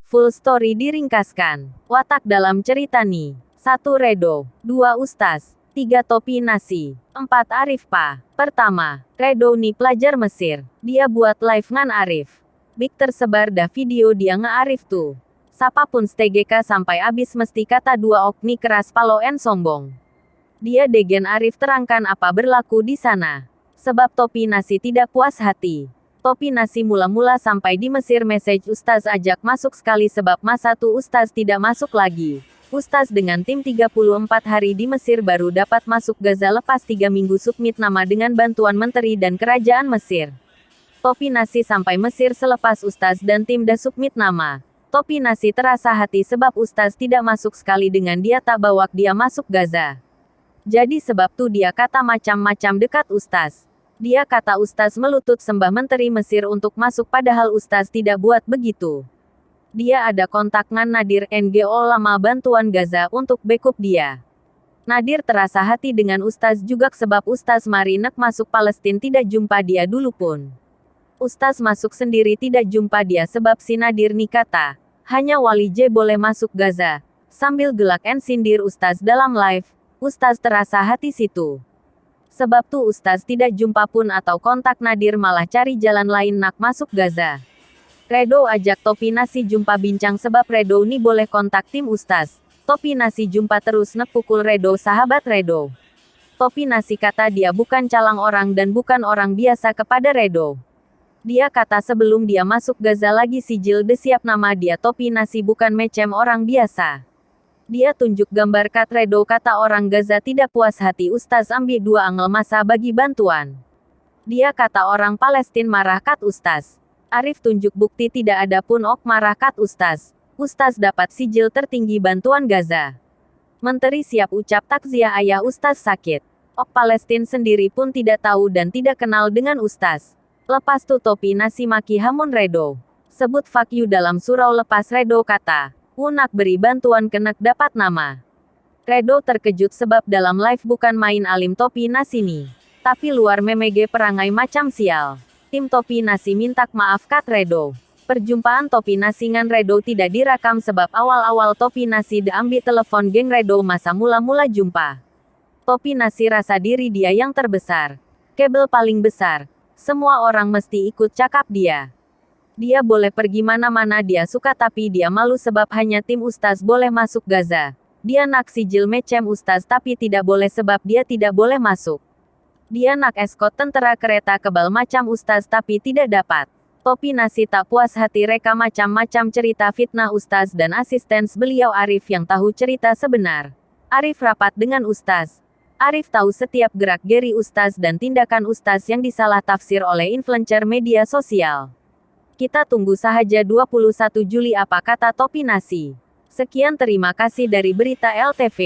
Full story diringkaskan. Watak dalam cerita nih. 1 Redo, 2 Ustaz, 3 Topi Nasi, 4 Arif Pa. Pertama, Redo nih pelajar Mesir. Dia buat live ngan Arif. Big tersebar dah video dia nge-Arif tuh. Sapapun STGK sampai abis mesti kata 2 okni keras palo en sombong. Dia degen Arif terangkan apa berlaku di sana. Sebab Topi Nasi tidak puas hati. Topi Nasi mula-mula sampai di Mesir message Ustaz ajak masuk sekali sebab masa tuh Ustaz tidak masuk lagi. Ustaz dengan tim 34 hari di Mesir baru dapat masuk Gaza lepas 3 minggu submit nama dengan bantuan menteri dan kerajaan Mesir. Topi Nasi sampai Mesir selepas Ustaz dan tim dah submit nama. Topi Nasi terasa hati sebab Ustaz tidak masuk sekali dengan dia tak bawa dia masuk Gaza. Jadi sebab tuh dia kata macam-macam dekat Ustaz. Dia kata Ustaz melutut sembah Menteri Mesir untuk masuk padahal Ustaz tidak buat begitu. Dia ada kontak ngan Nadir NGO lama bantuan Gaza untuk backup dia. Nadir terasa hati dengan Ustaz juga sebab Ustaz mari nek masuk Palestina tidak jumpa dia dulu pun. Ustaz masuk sendiri tidak jumpa dia sebab si Nadir nih kata, hanya Wali J boleh masuk Gaza. Sambil gelak en sindir Ustaz dalam live, Ustaz terasa hati situ. Sebab tuh Ustaz tidak jumpa pun atau kontak Nadir malah cari jalan lain nak masuk Gaza. Redo ajak Topi Nasi jumpa bincang sebab Redo nih boleh kontak tim Ustaz. Topi Nasi jumpa terus nek pukul Redo sahabat Redo. Topi Nasi kata dia bukan calang orang dan bukan orang biasa kepada Redo. Dia kata sebelum dia masuk Gaza lagi sijil de siap nama dia Topi Nasi bukan macam orang biasa. Dia tunjuk gambar kat Redo kata orang Gaza tidak puas hati Ustaz ambil 2 angel masa bagi bantuan. Dia kata orang Palestina marah kat Ustaz. Arif tunjuk bukti tidak ada pun ok marah kat Ustaz. Ustaz dapat sijil tertinggi bantuan Gaza. Menteri siap ucap takziah ayah Ustaz sakit. Ok Palestina sendiri pun tidak tahu dan tidak kenal dengan Ustaz. Lepas tuh Topi Nasi maki hamun Redo. Sebut fuck you dalam surau lepas Redo kata. Unak beri bantuan kenek dapat nama. Redo terkejut sebab dalam live bukan main alim Topi Nasi nih. Tapi luar memege perangai macam sial. Tim Topi Nasi minta maaf kat Redo. Perjumpaan Topi Nasi ngan Redo tidak direkam sebab awal-awal Topi Nasi diambil telepon geng Redo masa mula-mula jumpa. Topi Nasi rasa diri dia yang terbesar. Kabel paling besar. Semua orang mesti ikut cakap dia. Dia boleh pergi mana-mana dia suka tapi dia malu sebab hanya tim Ustaz boleh masuk Gaza. Dia nak sijil macam Ustaz tapi tidak boleh sebab dia tidak boleh masuk. Dia nak eskot tentara kereta kebal macam Ustaz tapi tidak dapat. Topi Nasi tak puas hati reka macam-macam cerita fitnah Ustaz dan asisten beliau Arif yang tahu cerita sebenar. Arif rapat dengan Ustaz. Arif tahu setiap gerak geri Ustaz dan tindakan Ustaz yang disalah tafsir oleh influencer media sosial. Kita tunggu saja 21 Juli apa kata Topi Nasi. Sekian terima kasih dari Berita LTV.